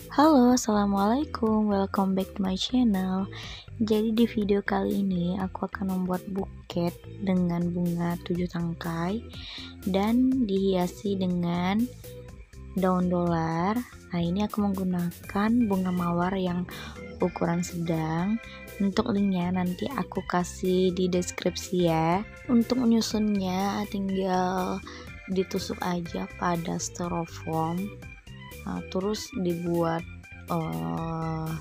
Halo, assalamualaikum. Welcome back to my channel. Jadi di video kali ini aku akan membuat buket dengan bunga 7 tangkai dan dihiasi dengan daun dolar. Nah, ini aku menggunakan bunga mawar yang ukuran sedang. Untuk linknya nanti aku kasih di deskripsi ya. Untuk menyusunnya tinggal ditusuk aja pada styrofoam. Nah, terus dibuat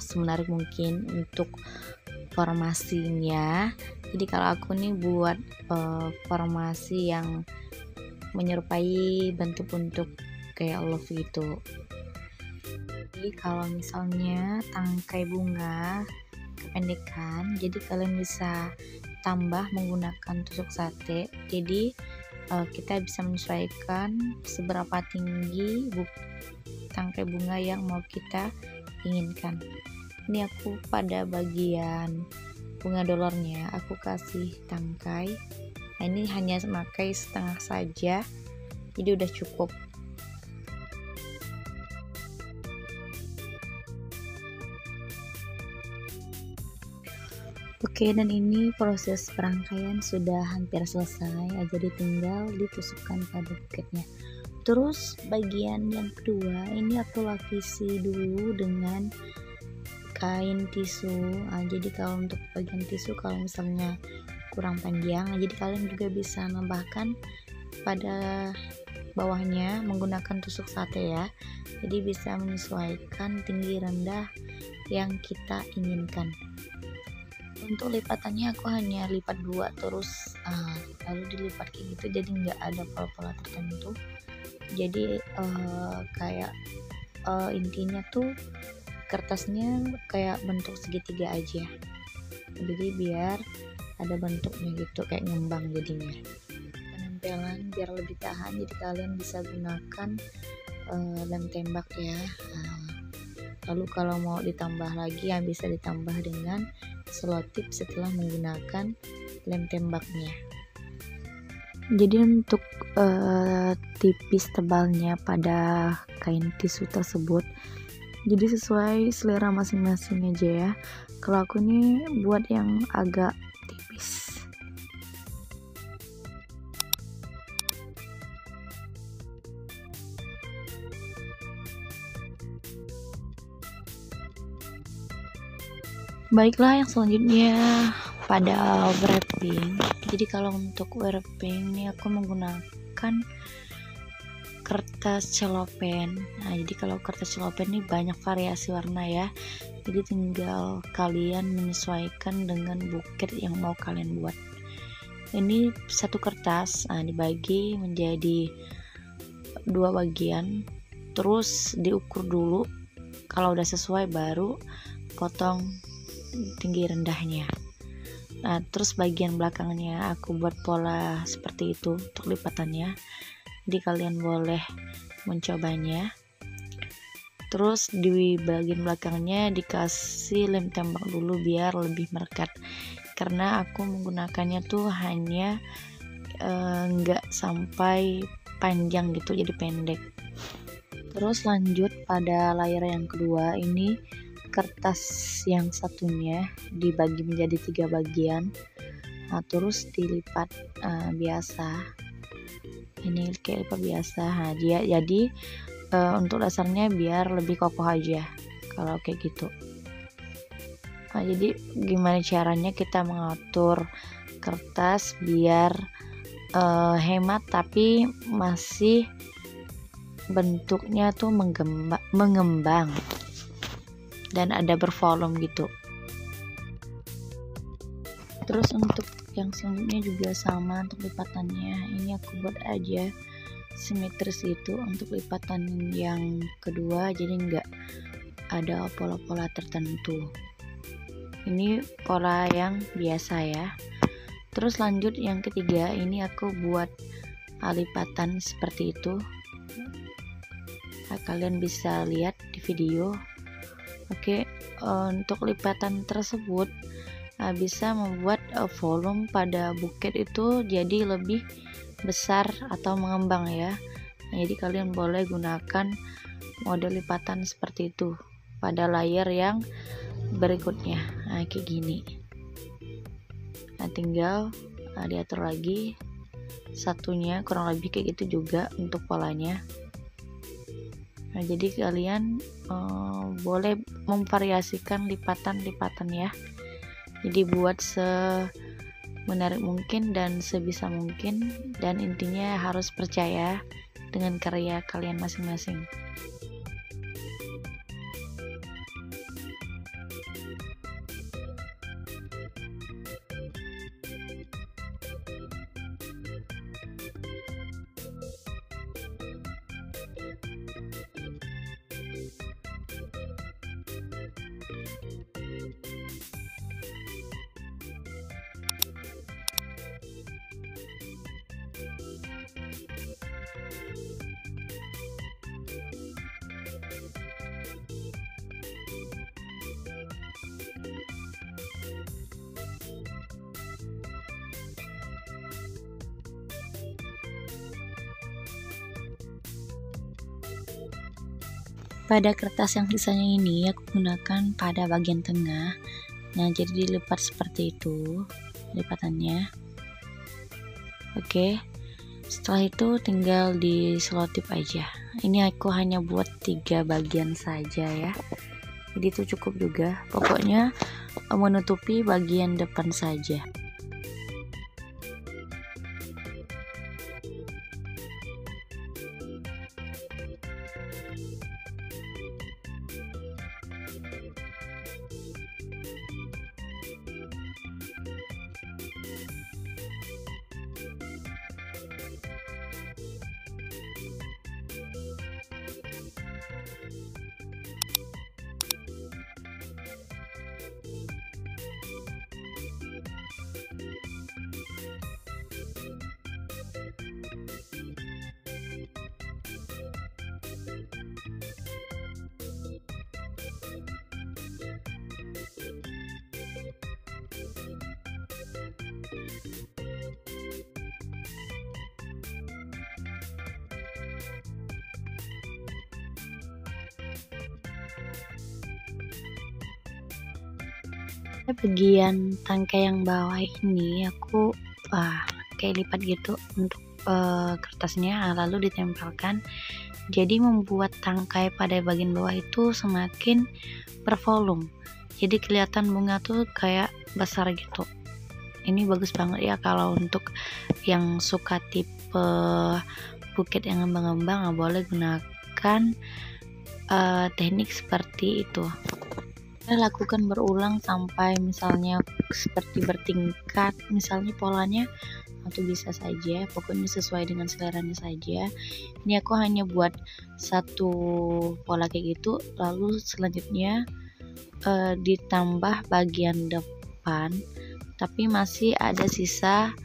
semenarik mungkin untuk formasinya. Jadi kalau aku nih buat formasi yang menyerupai bentuk-bentuk kayak love gitu. Jadi kalau misalnya tangkai bunga kependekan, jadi kalian bisa tambah menggunakan tusuk sate. Jadi kita bisa menyesuaikan seberapa tinggi tangkai bunga yang mau kita inginkan. Ini aku pada bagian bunga dolarnya aku kasih tangkai. Nah, ini hanya memakai setengah saja, jadi udah cukup. Oke, dan ini proses perangkaian sudah hampir selesai, jadi tinggal ditusukkan pada buketnya. Terus bagian yang kedua ini aku lapisi dulu dengan kain tisu. Nah, jadi kalau untuk bagian tisu kalau misalnya kurang panjang, jadi kalian juga bisa nambahkan pada bawahnya menggunakan tusuk sate ya. Jadi bisa menyesuaikan tinggi rendah yang kita inginkan. Untuk lipatannya aku hanya lipat dua terus lalu dilipat kayak gitu, jadi nggak ada pola-pola tertentu. Jadi kayak intinya tuh kertasnya kayak bentuk segitiga aja, jadi biar ada bentuknya gitu, kayak ngembang jadinya. Penempelan biar lebih tahan, jadi kalian bisa gunakan lem tembak ya. Lalu kalau mau ditambah lagi ya bisa ditambah dengan selotip setelah menggunakan lem tembaknya. Jadi untuk tipis tebalnya pada kain tisu tersebut, jadi sesuai selera masing-masing aja ya. Kalau aku nih buat yang agak tipis. Baiklah, yang selanjutnya pada wrapping. Jadi kalau untuk wrapping ini aku menggunakan kertas cellophane. Nah, jadi kalau kertas cellophane ini banyak variasi warna ya. Jadi tinggal kalian menyesuaikan dengan buket yang mau kalian buat. Ini satu kertas, dibagi menjadi dua bagian. Terus diukur dulu. Kalau udah sesuai baru potong tinggi rendahnya. Nah, terus bagian belakangnya aku buat pola seperti itu untuk lipatannya. Jadi kalian boleh mencobanya. Terus di bagian belakangnya dikasih lem tembak dulu biar lebih merekat, karena aku menggunakannya tuh hanya nggak sampai panjang gitu, jadi pendek. Terus lanjut pada layer yang kedua, ini kertas yang satunya dibagi menjadi 3 bagian. Nah, terus dilipat biasa. Ini kayak lipat biasa. Nah, jadi untuk dasarnya biar lebih kokoh aja kalau kayak gitu. Nah, jadi gimana caranya kita mengatur kertas biar hemat tapi masih bentuknya tuh mengembang dan ada bervolume gitu. Terus untuk yang selanjutnya juga sama untuk lipatannya. Ini aku buat aja simetris itu untuk lipatan yang kedua, jadi enggak ada pola-pola tertentu. Ini pola yang biasa ya. Terus lanjut yang ketiga, ini aku buat lipatan seperti itu. Nah, kalian bisa lihat di video. Oke, untuk lipatan tersebut bisa membuat volume pada buket itu jadi lebih besar atau mengembang ya. Nah, jadi kalian boleh gunakan model lipatan seperti itu. pada layer yang berikutnya. Nah, kayak gini. Nah, tinggal diatur lagi satunya, kurang lebih kayak gitu juga untuk polanya. Nah, jadi kalian boleh memvariasikan lipatan-lipatan ya. Jadi buat semenarik mungkin dan sebisa mungkin, dan intinya harus percaya dengan karya kalian masing-masing. Pada kertas yang sisanya ini aku gunakan pada bagian tengah. Nah, jadi dilipat seperti itu lipatannya. Oke, setelah itu tinggal diselotip aja. Ini aku hanya buat 3 bagian saja ya, jadi itu cukup juga. Pokoknya menutupi bagian depan saja. Bagian tangkai yang bawah ini aku kayak lipat gitu untuk kertasnya, lalu ditempelkan. Jadi membuat tangkai pada bagian bawah itu semakin bervolume, jadi kelihatan bunga tuh kayak besar gitu. Ini bagus banget ya kalau untuk yang suka tipe buket yang ngembang-ngembang, boleh gunakan teknik seperti itu. Lakukan berulang sampai misalnya seperti bertingkat, misalnya polanya, atau bisa saja, pokoknya sesuai dengan seleranya saja. Ini aku hanya buat satu pola kayak gitu, lalu selanjutnya ditambah bagian depan, tapi masih ada sisa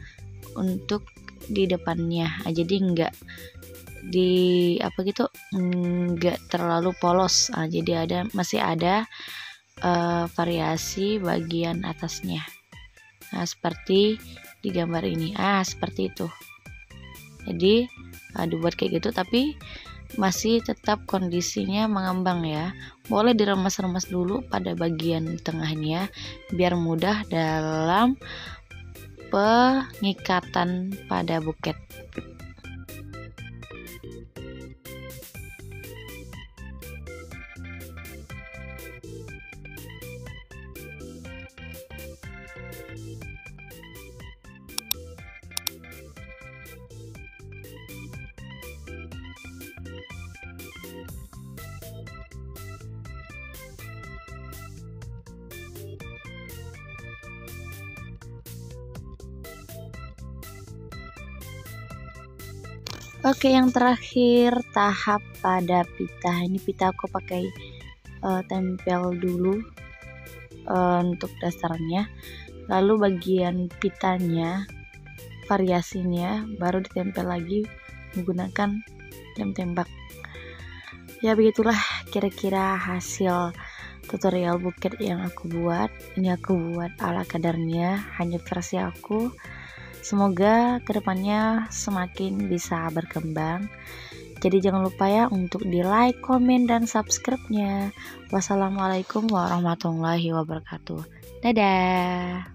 untuk di depannya. Jadi enggak enggak terlalu polos. Jadi masih ada variasi bagian atasnya. Nah, seperti di gambar ini. Seperti itu. Jadi dibuat kayak gitu, tapi masih tetap kondisinya mengembang ya. Boleh diremas-remas dulu pada bagian tengahnya biar mudah dalam pengikatan pada buket. Oke, yang terakhir tahap pada pita. Ini pita aku pakai tempel dulu untuk dasarnya, lalu bagian pitanya, variasinya baru ditempel lagi menggunakan lem tembak. Ya, begitulah kira-kira hasil tutorial buket yang aku buat. Ini aku buat ala kadarnya, hanya versi aku. Semoga kedepannya semakin bisa berkembang. Jadi jangan lupa ya untuk di like, komen, dan subscribe-nya. Wassalamualaikum warahmatullahi wabarakatuh. Dadah.